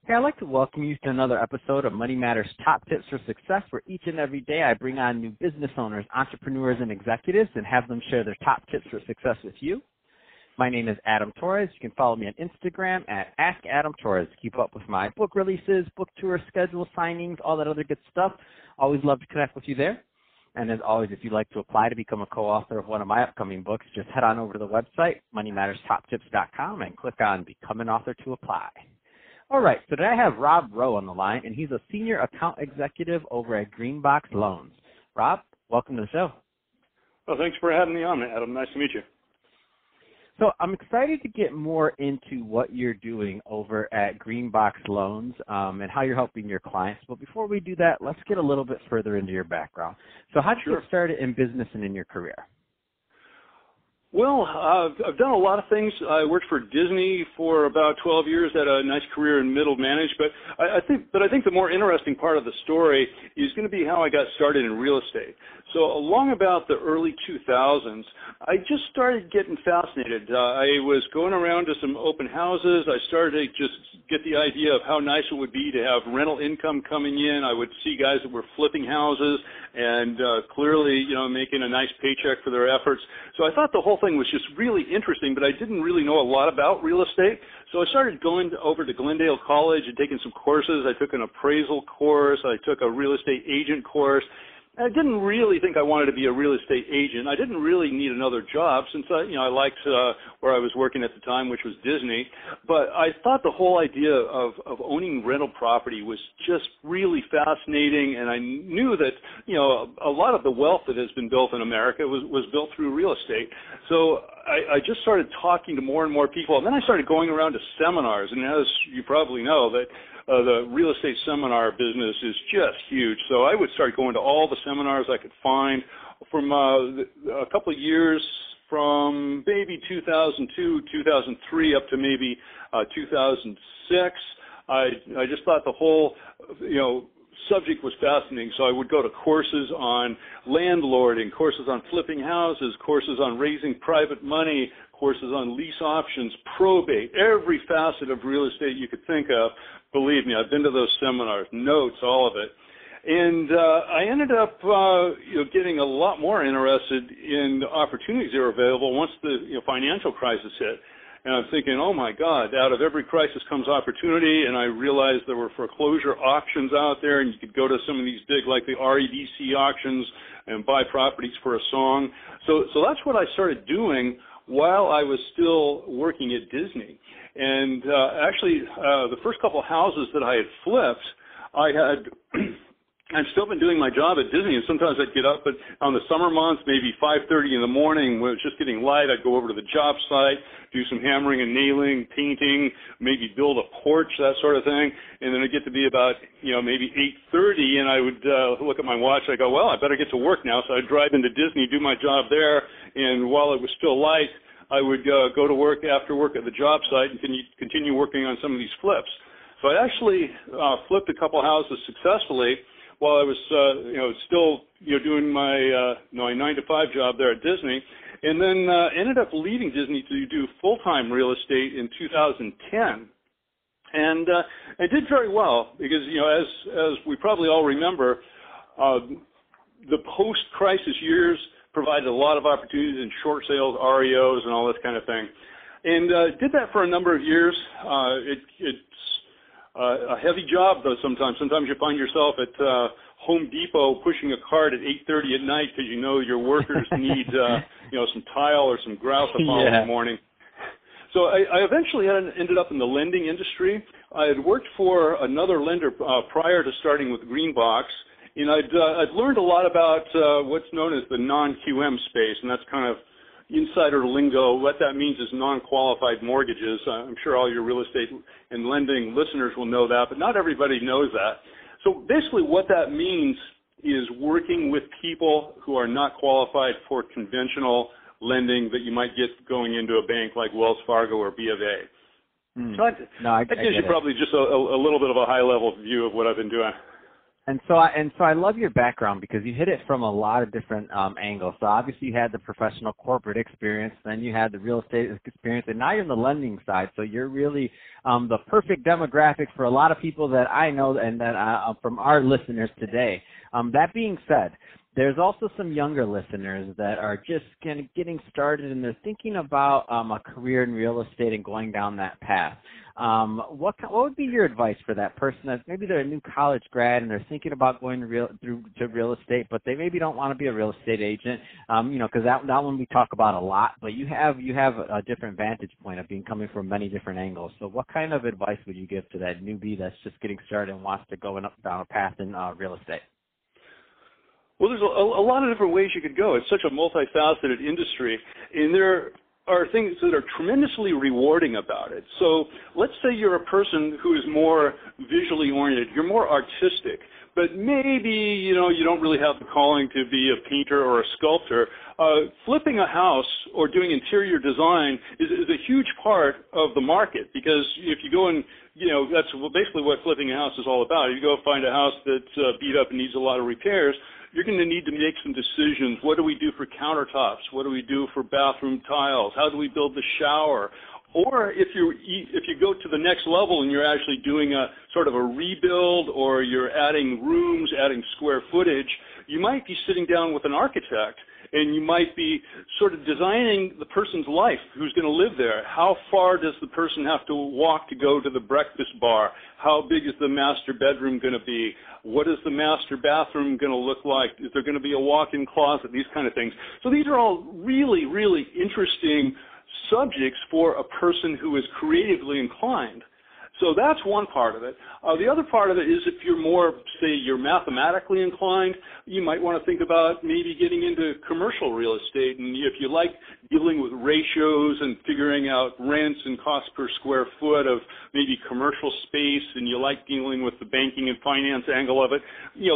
Hey, I'd like to welcome you to another episode of Money Matters Top Tips for Success, where each and every day I bring on new business owners, entrepreneurs, and executives and have them share their top tips for success with you. My name is Adam Torres. You can follow me on Instagram at AskAdamTorres. Keep up with my book releases, book tour schedule, signings, all that other good stuff. Always love to connect with you there. And as always, if you'd like to apply to become a co-author of one of my upcoming books, just head on over to the website, moneymatterstoptips.com, and click on Become an Author to apply. All right, so today I have Rob Rowe on the line, and he's a senior account executive over at Greenbox Loans. Rob, welcome to the show. Well, thanks for having me on, Adam. Nice to meet you. So I'm excited to get more into what you're doing over at Greenbox Loans and how you're helping your clients. But before we do that, let's get a little bit further into your background. So how did you get started in business and in your career? Well, I've done a lot of things. I worked for Disney for about 12 years, had a nice career in middle management. I think the more interesting part of the story is going to be how I got started in real estate. So along about the early 2000s, I just started getting fascinated. I was going around to some open houses. I started to just get the idea of how nice it would be to have rental income coming in. I would see guys that were flipping houses and clearly, making a nice paycheck for their efforts. So I thought the whole thing was just really interesting, but I didn't really know a lot about real estate. So I started going over to Glendale College and taking some courses. I took an appraisal course. I took a real estate agent course. I didn't really think I wanted to be a real estate agent. I didn't really need another job since I liked where I was working at the time, which was Disney. But I thought the whole idea of owning rental property was just really fascinating, and I knew that a lot of the wealth that has been built in America was built through real estate. So I just started talking to more and more people, and then I started going around to seminars. And as you probably know, that the real estate seminar business is just huge. So I would start going to all the seminars I could find from a couple of years from maybe 2002, 2003 up to maybe 2006. I just thought the whole, subject was fascinating. So I would go to courses on landlording, courses on flipping houses, courses on raising private money, courses on lease options, probate, every facet of real estate you could think of. Believe me, I've been to those seminars, notes, all of it. And I ended up getting a lot more interested in the opportunities that were available once the financial crisis hit. And I'm thinking, oh, my God, out of every crisis comes opportunity. And I realized there were foreclosure auctions out there, and you could go to some of these big, like the REDC auctions, and buy properties for a song. So that's what I started doing while I was still working at Disney. And actually, the first couple of houses that I had flipped, I've still been doing my job at Disney, and sometimes I'd get up on the summer months, maybe 5:30 in the morning when it was just getting light. I'd go over to the job site, do some hammering and nailing, painting, maybe build a porch, that sort of thing. And then it'd get to be about, maybe 8:30, and I would look at my watch. I go, well, I better get to work now. So I'd drive into Disney, do my job there, and while it was still light, I would go to work after work at the job site and continue working on some of these flips. So I actually flipped a couple houses successfully while I was, still, doing my 9-to-5 job there at Disney, and then ended up leaving Disney to do full-time real estate in 2010. And I did very well because, as we probably all remember, the post-crisis years provided a lot of opportunities in short sales, REOs, and all this kind of thing. And did that for a number of years. It's a heavy job, though, sometimes. Sometimes you find yourself at Home Depot pushing a cart at 8:30 at night because your workers need, some tile or some grout the following morning. So I eventually ended up in the lending industry. I had worked for another lender prior to starting with Greenbox, and I'd learned a lot about what's known as the non-QM space, and that's kind of insider lingo. What that means is non-qualified mortgages. I'm sure all your real estate and lending listeners will know that, but not everybody knows that. So basically what that means is working with people who are not qualified for conventional lending that you might get going into a bank like Wells Fargo or B of A. So that gives you probably just a little bit of a high-level view of what I've been doing. And so I love your background because you hit it from a lot of different angles. So obviously you had the professional corporate experience, then you had the real estate experience, and now you're on the lending side. So you're really the perfect demographic for a lot of people that I know and that from our listeners today. That being said, there's also some younger listeners that are just kind of getting started and they're thinking about a career in real estate and going down that path. What would be your advice for that person that's maybe they're a new college grad and they're thinking about going to real estate, but they maybe don't want to be a real estate agent, because that one we talk about a lot, but you have a different vantage point of coming from many different angles. So what kind of advice would you give to that newbie that's just getting started and wants to go down a path in real estate? Well, there's a lot of different ways you could go. It's such a multifaceted industry, and there are things that are tremendously rewarding about it. So let's say you're a person who is more visually oriented, you're more artistic, but maybe, you don't really have the calling to be a painter or a sculptor. Flipping a house or doing interior design is a huge part of the market, because if you go and, that's basically what flipping a house is all about. You go find a house that's beat up and needs a lot of repairs, you're going to need to make some decisions. What do we do for countertops? What do we do for bathroom tiles? How do we build the shower? Or if you go to the next level and you're actually doing a sort of a rebuild, or you're adding rooms, adding square footage, you might be sitting down with an architect and you might be sort of designing the person's life who's going to live there. How far does the person have to walk to go to the breakfast bar? How big is the master bedroom going to be? What is the master bathroom going to look like? Is there going to be a walk-in closet? These kind of things. So these are all really, really interesting subjects for a person who is creatively inclined. So that's one part of it. The other part of it is if you're more, say, you're mathematically inclined, you might want to think about maybe getting into commercial real estate. And if you like dealing with ratios and figuring out rents and cost per square foot of maybe commercial space, and you like dealing with the banking and finance angle of it,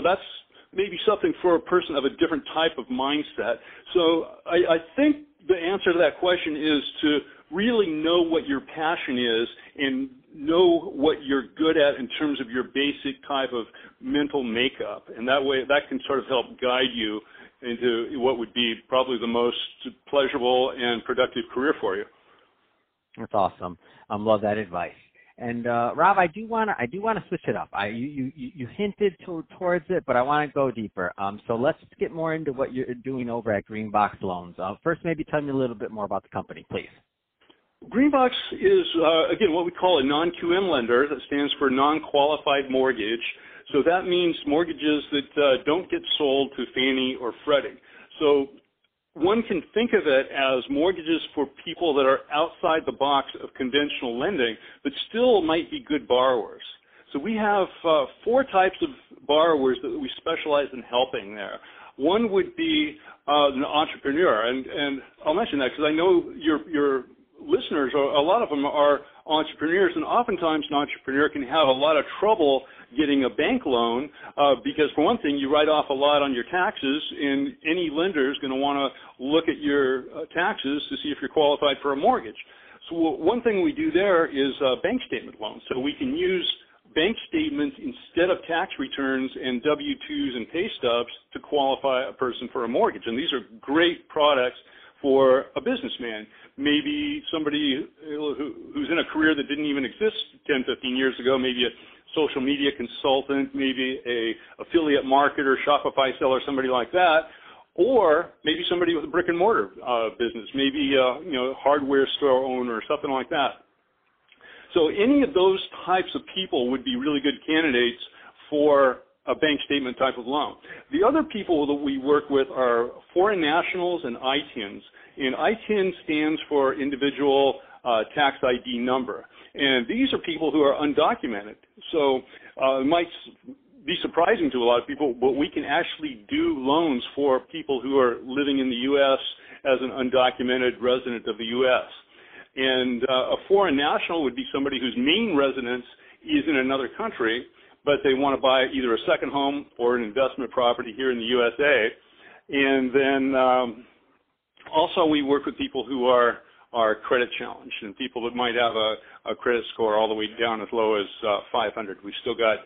that's maybe something for a person of a different type of mindset. So I think the answer to that question is to really know what your passion is and know what you're good at in terms of your basic type of mental makeup. And that way, that can sort of help guide you into what would be probably the most pleasurable and productive career for you. That's awesome. Love that advice. And Rob, I do want to switch it up. You hinted towards it, but I want to go deeper. So let's get more into what you're doing over at Greenbox Loans. First, maybe tell me a little bit more about the company, please. Greenbox is, again, what we call a non-QM lender. That stands for non-qualified mortgage. So that means mortgages that don't get sold to Fannie or Freddie. So one can think of it as mortgages for people that are outside the box of conventional lending, but still might be good borrowers. So we have 4 types of borrowers that we specialize in helping there. One would be an entrepreneur, and I'll mention that because I know your listeners, a lot of them are entrepreneurs, and oftentimes an entrepreneur can have a lot of trouble getting a bank loan because, for one thing, you write off a lot on your taxes, and any lender is going to want to look at your taxes to see if you're qualified for a mortgage. So one thing we do there is bank statement loans. So we can use bank statements instead of tax returns and W-2s and pay stubs to qualify a person for a mortgage. And these are great products for a businessman, maybe somebody who's in a career that didn't even exist 10, 15 years ago, maybe a social media consultant, maybe a affiliate marketer, Shopify seller, somebody like that, or maybe somebody with a brick and mortar business, maybe a hardware store owner or something like that. So any of those types of people would be really good candidates for a bank statement type of loan. The other people that we work with are foreign nationals and ITINs. And ITIN stands for Individual Tax ID Number. And these are people who are undocumented. So it might be surprising to a lot of people, but we can actually do loans for people who are living in the U.S. as an undocumented resident of the U.S. And a foreign national would be somebody whose main residence is in another country, but they want to buy either a second home or an investment property here in the USA. And then also we work with people who are credit challenged and people that might have a credit score all the way down as low as 500. We've still got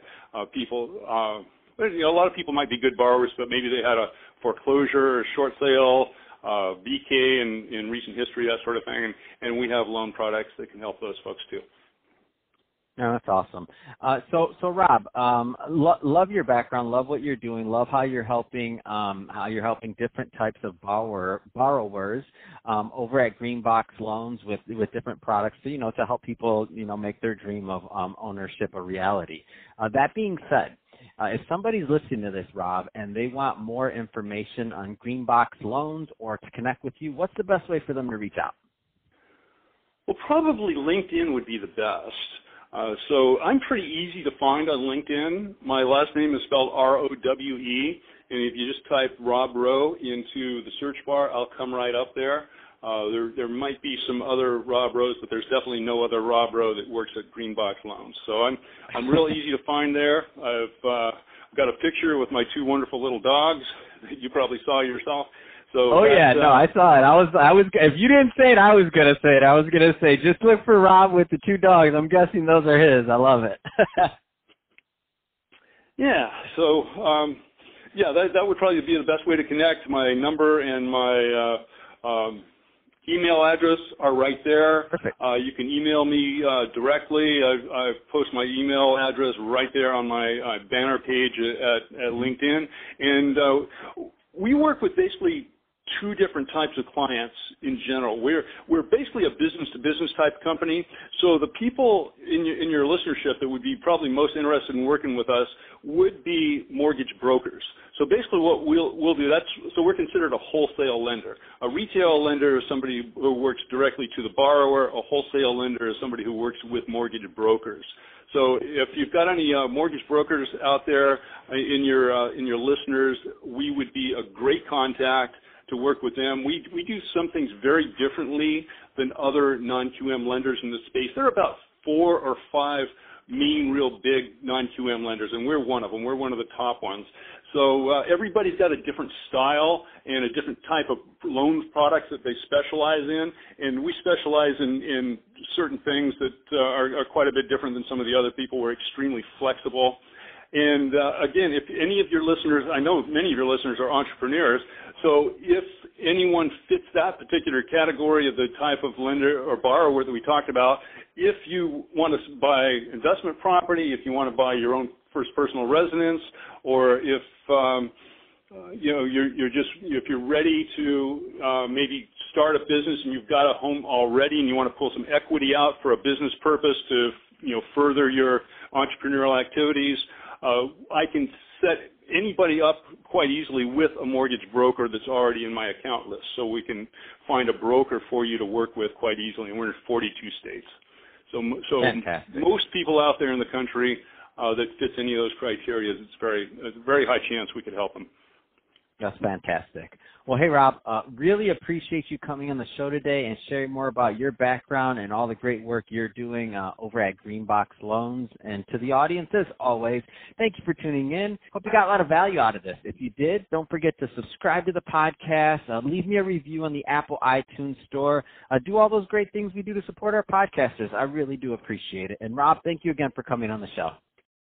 people a lot of people might be good borrowers, but maybe they had a foreclosure or short sale, BK in recent history, that sort of thing, and we have loan products that can help those folks too. No, that's awesome. So Rob, love your background, love what you're doing, love how you're helping different types of borrowers over at Greenbox Loans with different products, to help people, make their dream of ownership a reality. That being said, if somebody's listening to this, Rob, and they want more information on Greenbox Loans or to connect with you, what's the best way for them to reach out? Well, probably LinkedIn would be the best. So I'm pretty easy to find on LinkedIn. My last name is spelled Rowe, and if you just type Rob Rowe into the search bar, I'll come right up there. There might be some other Rob Rowes, but there's definitely no other Rob Rowe that works at Greenbox Loans. So I'm real easy to find there. I've got a picture with my two wonderful little dogs that you probably saw yourself. So I saw it. I was. If you didn't say it, I was gonna say it. I was gonna say, just look for Rob with the two dogs. I'm guessing those are his. I love it. Yeah. So, that would probably be the best way to connect. My number and my email address are right there. Perfect. You can email me directly. I've posted my email address right there on my banner page at LinkedIn, and we work with basically two different types of clients in general. We're basically a business-to-business type company. So the people in your listenership that would be probably most interested in working with us would be mortgage brokers. So basically what we'll do, so we're considered a wholesale lender. A retail lender is somebody who works directly to the borrower. A wholesale lender is somebody who works with mortgage brokers. So if you've got any mortgage brokers out there in your listeners, we would be a great contact to work with them. We do some things very differently than other non-QM lenders in the space. There are about 4 or 5 main real big non-QM lenders, and we're one of them. We're one of the top ones. So everybody's got a different style and a different type of loan products that they specialize in, and we specialize in certain things that are quite a bit different than some of the other people. We're extremely flexible. And again, if any of your listeners, I know many of your listeners are entrepreneurs, so if anyone fits that particular category of the type of lender or borrower that we talked about, if you want to buy investment property, if you want to buy your own first personal residence, or if if you're ready to maybe start a business and you've got a home already and you want to pull some equity out for a business purpose to further your entrepreneurial activities, I can set anybody up quite easily with a mortgage broker that's already in my account list. So we can find a broker for you to work with quite easily, and we're in 42 states. So most people out there in the country that fits any of those criteria, it's a very high chance we could help them. That's fantastic. Well, hey, Rob, really appreciate you coming on the show today and sharing more about your background and all the great work you're doing over at Greenbox Loans. And to the audience, as always, thank you for tuning in. Hope you got a lot of value out of this. If you did, don't forget to subscribe to the podcast, leave me a review on the Apple iTunes store, do all those great things we do to support our podcasters. I really do appreciate it. And, Rob, thank you again for coming on the show.